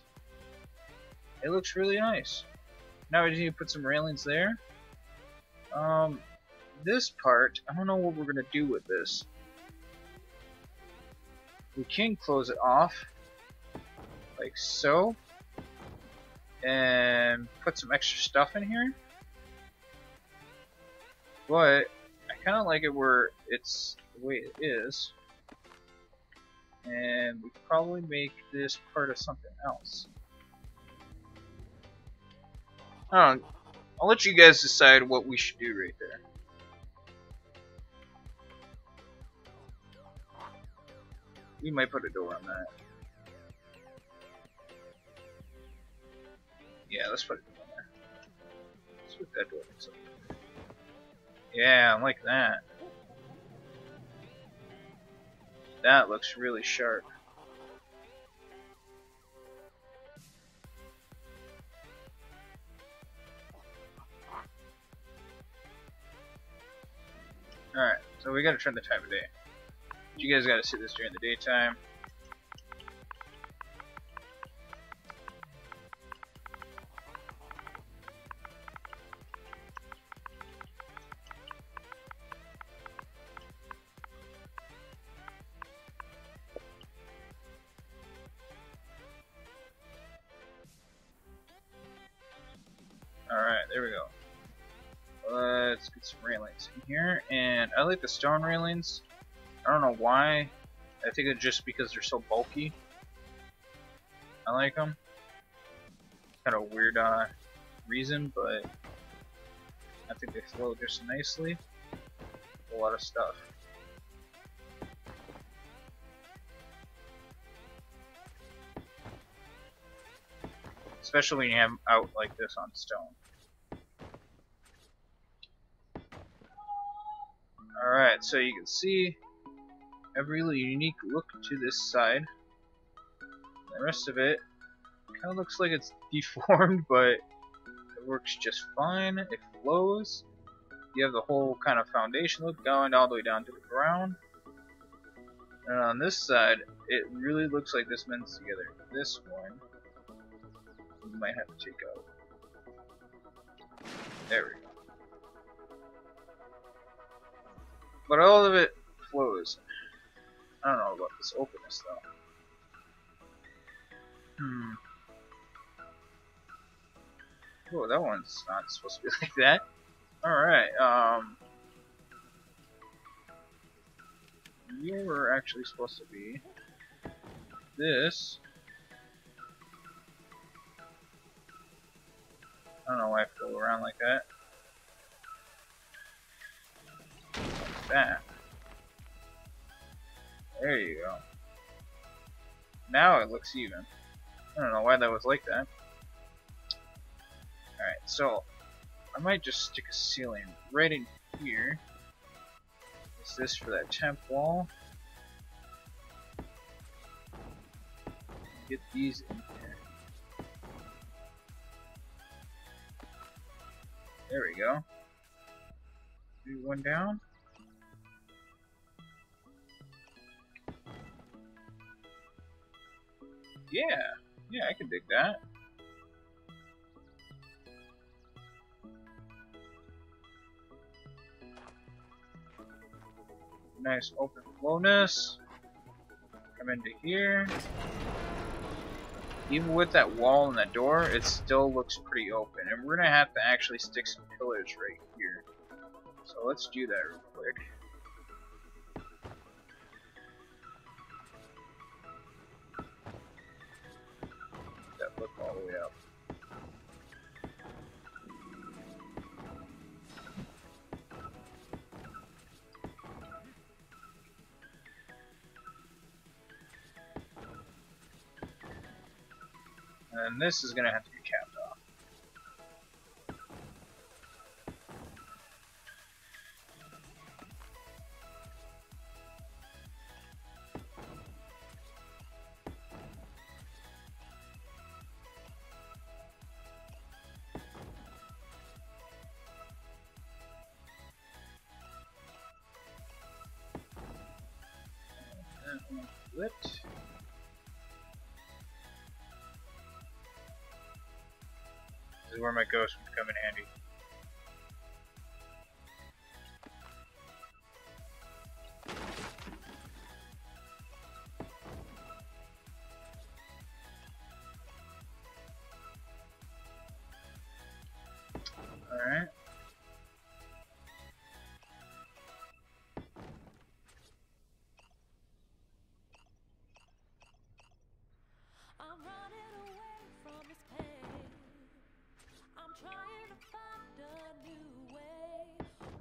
It looks really nice. Now we just need to put some railings there. This part, I don't know what we're gonna do with this. We can close it off like so, and put some extra stuff in here. But I kind of like it where it's the way it is, and we probably make this part of something else. I don't know. I'll let you guys decide what we should do right there. We might put a door on that. Yeah, let's put a door on there. Let's put that door looks like. Yeah, I like that. That looks really sharp. Alright, so we gotta turn the time of day. You guys gotta see this during the daytime. Alright, there we go. Let's get some railings in here, and I like the stone railings. I don't know why. I think it's just because they're so bulky. I like them. Kind of weird reason, but I think they flow just nicely. A lot of stuff. Especially when you have them out like this on stone. Alright, so you can see a really unique look to this side. The rest of it kind of looks like it's deformed, but it works just fine. It flows. You have the whole kind of foundation look going all the way down to the ground. And on this side, it really looks like this mends together. This one, you might have to take out. There we go. But all of it flows. I don't know about this openness though. Oh, that one's not supposed to be like that. Alright, you were actually supposed to be this. I don't know why I flew around like that. Like that. There you go. Now it looks even. I don't know why that was like that. Alright, so I might just stick a ceiling right in here. Is this for that temp wall? Get these in here. There we go. Do one down. Yeah, I can dig that. Nice open flowness. Come into here. Even with that wall and that door, it still looks pretty open. And we're gonna have to actually stick some pillars right here. So let's do that real quick. That look all the way up. And this is gonna have to be capped off. And that one flipped. This is where my ghost would come in handy. Alright. I'm running away from this pain. I'm trying to find a new way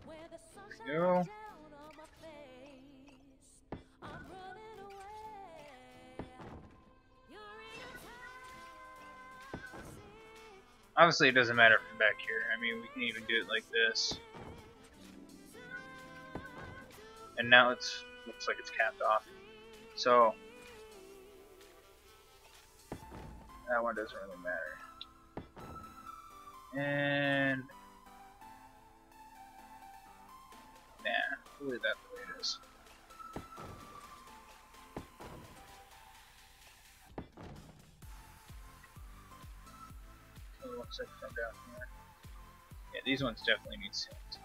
where the sun shines Go. down on my face. I'm running away. You're in your toxic. Obviously, it doesn't matter from back here. I mean, we can even do it like this. And now it's looks like it's capped off. So that one doesn't really matter. And nah, we'll leave that the way it is. So it looks like from down here. Yeah, these ones definitely need ceilings.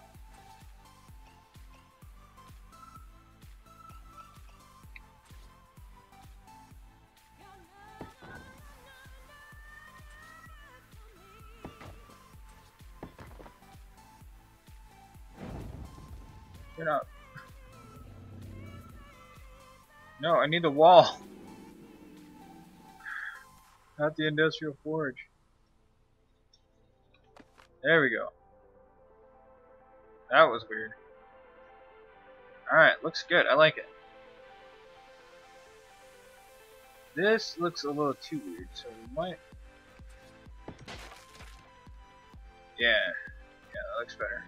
Turn up. No, I need the wall. Not the industrial forge. There we go. That was weird. Alright, looks good. I like it. This looks a little too weird, so we might... Yeah, that looks better.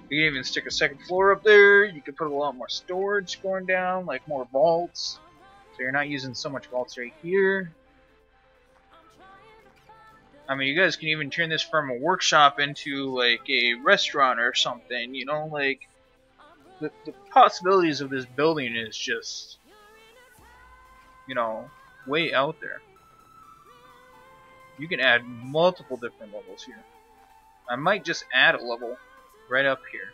You can even stick a second floor up there. You could put a lot more storage going down, like more vaults. So you're not using so much vaults right here. I mean, you guys can even turn this from a workshop into like a restaurant or something, you know, like the possibilities of this building is just, you know, way out there. You can add multiple different levels here. I might just add a level right up here.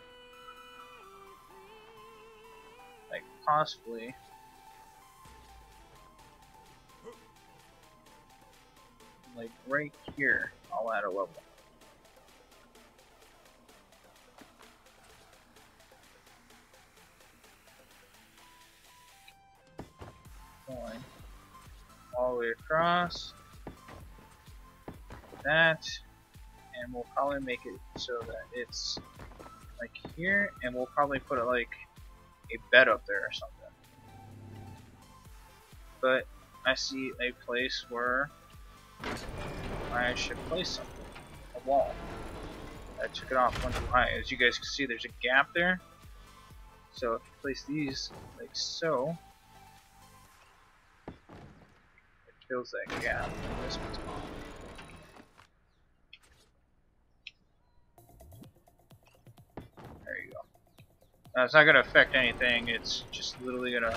Like possibly. Like right here, I'll add a level. Going all the way across. That, and we'll probably make it so that it's like here, and we'll probably put it like a bed up there or something. But I see a place where I should place something. A wall. I took it off one too high. As you guys can see, there's a gap there. So if you place these like so, it fills that gap. And this one's gone. There you go. Now it's not going to affect anything. It's just literally going to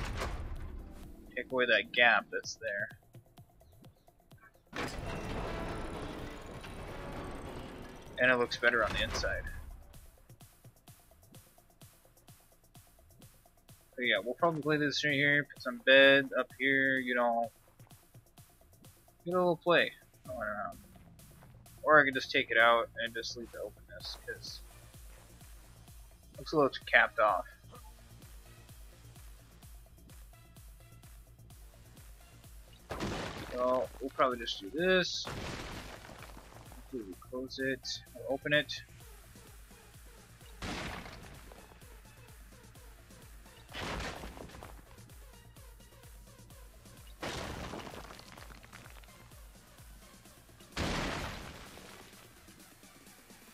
take away that gap that's there. And it looks better on the inside. But yeah, we'll probably play this right here, put some bed up here, you know, get a little play going around. Or I could just take it out and just leave the openness, because it looks a little too capped off. So we'll probably just do this. We close it, or open it.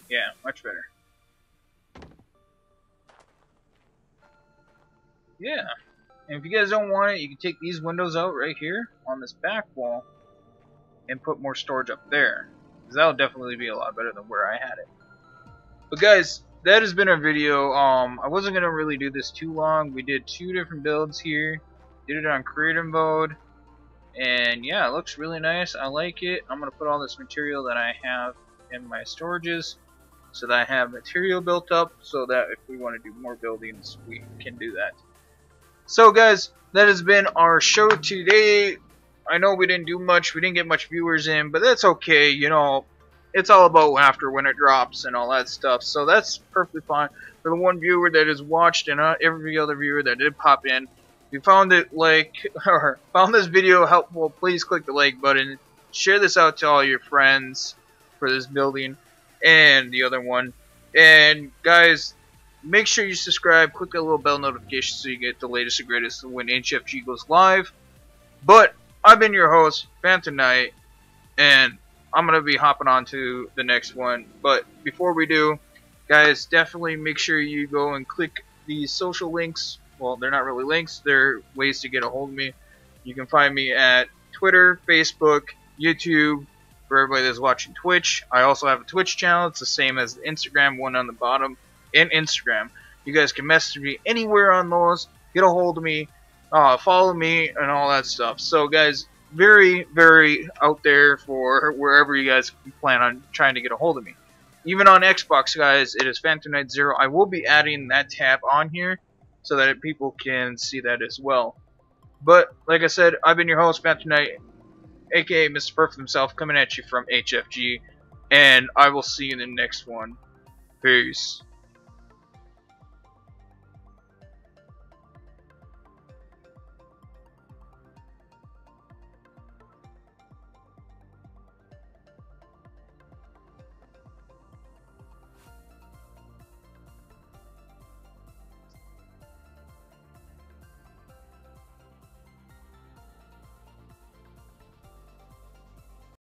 Yeah, much better. Yeah, and if you guys don't want it, you can take these windows out right here on this back wall and put more storage up there. That'll definitely be a lot better than where I had it. But guys, that has been our video. I wasn't gonna really do this too long. We did 2 different builds here. Did it on creative mode, and yeah, it looks really nice. I like it. I'm gonna put all this material that I have in my storages, so that I have material built up, so that if we want to do more buildings, we can do that. So guys, that has been our show today. I know we didn't do much, we didn't get much viewers in, but that's okay, you know, it's all about after when it drops and all that stuff, so that's perfectly fine. For the one viewer that has watched and every other viewer that did pop in, if you found it or found this video helpful, please click the like button, share this out to all your friends for this building and the other one, and guys, make sure you subscribe, click the little bell notification so you get the latest and greatest when HFG goes live. But I've been your host, Phantom Knight, and I'm going to be hopping on to the next one. But before we do, guys, definitely make sure you go and click these social links. Well, they're not really links, they're ways to get a hold of me. You can find me at Twitter, Facebook, YouTube, for everybody that's watching Twitch. I also have a Twitch channel, it's the same as the Instagram one on the bottom, and Instagram. You guys can message me anywhere on those, get a hold of me, follow me, and all that stuff. So guys, very, very out there for wherever you guys plan on trying to get a hold of me. Even on Xbox, guys, it is Phantom Knight 0. I will be adding that tab on here so that people can see that as well. But like I said, I've been your host, Phantom Knight, aka Mr. Perfect himself, coming at you from HFG, and I will see you in the next one. Peace.